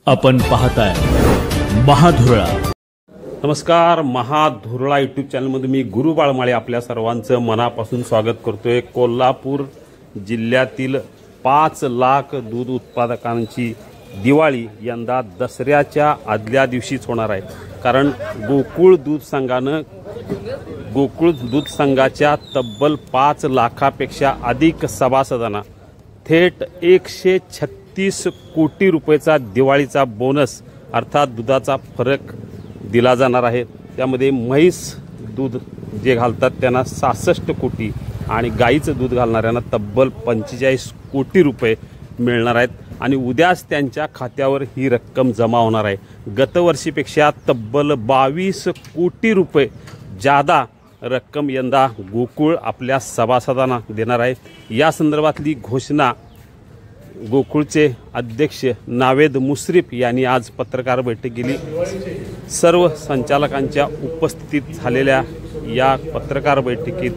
आपण पाहताय महाधुरळा। नमस्कार, महाधुरळा यूट्यूब चॅनलमध्ये मी गुरु बाळमाळे आपल्या सर्वांचं मनापासून स्वागत करतोय। कोल्हापूर जिल्ह्यातील 5 लाख दूध उत्पादकांची दिवाळी यंदा दसऱ्याच्या आदल्या दिवशीच होणार आहे। कारण गोकुळ दूध संघाच्या तब्बल 5 लाखापेक्षा अधिक सभासदांना थेट 136 कोटी रुपयाचा दिवाळीचा बोनस अर्थात दुधाचा फरक दिला जाणार आहे। त्यामध्ये म्हैस दूध जे घालतात त्यांना 66 कोटी आणि गाईचं दूध घालणाऱ्यांना तब्बल 45 कोटी रुपये मिळणार आहेत आणि उद्याच त्यांच्या खात्यावर ही रक्कम जमा होणार आहे। गतवर्षीपेक्षा तब्बल 22 कोटी रुपये जादा रक्कम यंदा गोकुळ आपल्या सभासदांना देणार आहे। या संदर्भातली घोषणा गोकुळचे अध्यक्ष नावेद मुश्रीफ यांनी आज पत्रकार बैठक केली। सर्व संचालकांच्या उपस्थितीत झालेल्या या पत्रकार बैठकीत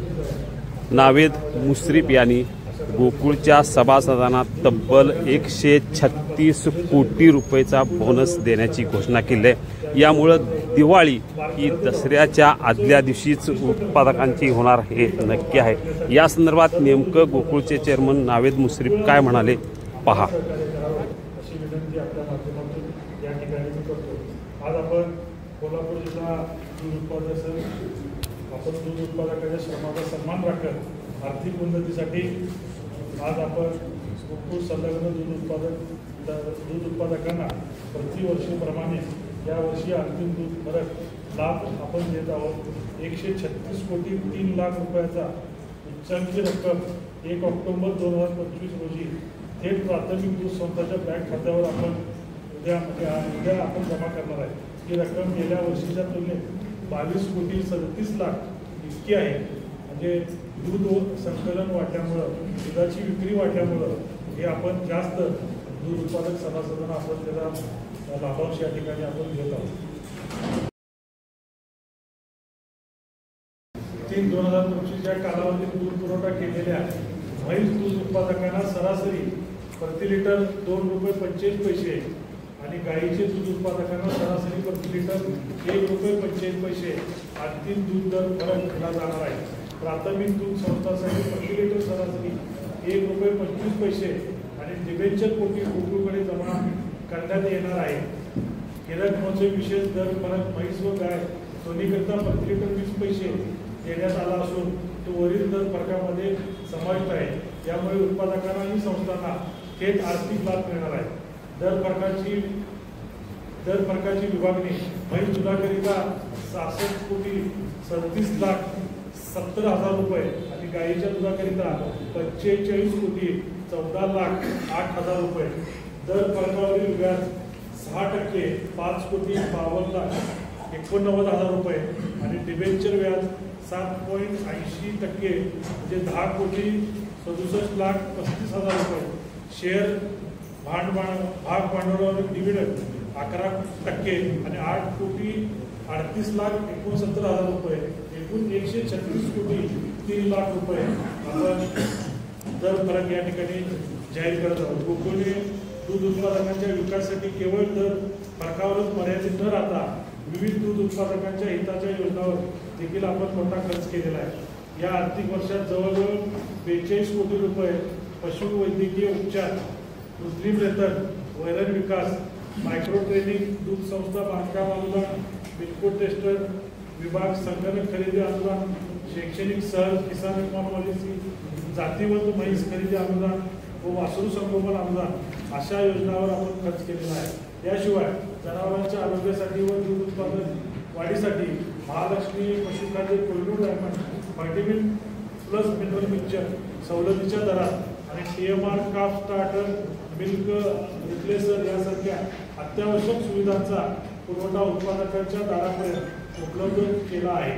नावेद मुश्रीफ यांनी गोकुळच्या सभासदांना तब्बल 136 कोटी रुपयाचा बोनस देण्याची घोषणा केली आहे। यामुळे दिवाळी ही दसऱ्याच्या आदल्या दिवशीच उत्पादकांची होणार हे नक्की आहे। या संदर्भात नेमकं गोकुळचे चेअरमन नावेद मुश्रीफ काय म्हणाले पहा। अशी विनंती आपल्या माध्यमातून या ठिकाणी मी करतो। आज आपण कोल्हापूर जिल्हा दूध उत्पादक संघ आपण दूध उत्पादकांच्या श्रमाचा सन्मान राखत आर्थिक उन्नतीसाठी आज आपण गोकुळ संलग्न दूध उत्पादकांना प्रतिवर्षीप्रमाणे यावर्षी अंतिम दूध फरक लाभ आपण देत आहोत। 136 कोटी 3 लाख रुपयाचा उच्चांकी रक्कम 1 ऑक्टोबर 2025 रोजी थेट प्राथमिक दूध संस्थांच्या बँक खात्यावर आपण उद्या आपण जमा करणार आहे। ही रक्कम गेल्या वर्षीच्या तुलनेत 22 कोटी 37 लाख इतकी आहे। म्हणजे दूध संकलन वाढल्यामुळं दुधाची विक्री वाढल्यामुळं हे आपण जास्त दूध उत्पादक सभासदांना आपण त्याचा लाभांश या ठिकाणी आपण घेत आहोत। 3/2025 या कालावधीत दूध पुरवठा केलेल्या म्हैस दूध उत्पादकांना सरासरी प्रति लिटर 2 रुपये 45 पैसे आणि गाईचे दूध उत्पादकांना सरासरी प्रति लिटर 1 रुपये 45 पैसे अंतिम दूध दर फरक दिला जाणार आहे। प्राथमिक दूध संस्थांसाठी प्रति लिटर सरासरी 1 रुपये 25 पैसे आणि डिबेंचर पोटी गोकुळकडे जमा करण्यात येणार आहे। गिरक मोचे विशेष दर फरक म्हैस व गाय दोन्हीकरता प्रति लिटर 20 पैसे देण्यात आला असून तो वरील दर फरकामध्ये समाविष्ट आहे। यामुळे उत्पादकांना आणि संस्थांना थेट आर्थिक लाभ मिळणार आहे। दर फरकाची विभागणी म्हैस दुधाकरिता 66 कोटी 37 लाख 70 हजार रुपये आणि गाईच्या दुधाकरिता 45 कोटी 14 लाख 8 हजार रुपये। दर फरकावरील व्याज 6% 5 कोटी 52 लाख 89 हजार रुपये आणि डिबेंचर व्याज 7.80% म्हणजे 10 कोटी 67 लाख 35 हजार रुपये। शेअर भाग भांडवलावरील डिव्हिडंड 11% आणि 8 कोटी 38 लाख 69 हजार रुपये। एकूण 136 कोटी 3 लाख रुपये आपण दर फरक या ठिकाणी जाहीर करत आहोत। गोकुळने दूध उत्पादकांच्या विकासासाठी केवळ दर फरकावरच मर्यादित न राहता विविध दूध उत्पादकांच्या हिताच्या योजनांवर देखील आपण मोठा खर्च केलेला आहे। या आर्थिक वर्षात जवळजवळ 42 कोटी रुपये पशुवैद्यकीय उपचार, कृत्रिम रेतन, वैरण विकास, मायक्रो ट्रेनिंग, दूध संस्था बांधकाम अनुदान, बिल्कुट टेस्टर विभाग, संगणक खरेदी अनुदान, शैक्षणिक सहल, किसान विमा पॉलिसी, जातीवंत म्हैस खरेदी अनुदान व वासरू संगोपन अनुदान अशा योजनांवर आपण खर्च केलेला आहे। याशिवाय जनावरांच्या आरोग्यासाठी व दूध उत्पादन वाढीसाठी महालक्ष्मी पशुखाद्य Kollur diamond vitamin plus mineral mixture सवलतीच्या दरात आणि TMR काफ स्टार्टर मिल्क रिप्लेसर यासारख्या अत्यावश्यक सुविधांचा पुरवठा उत्पादकांच्या दारापर्यंत उपलब्ध केला आहे।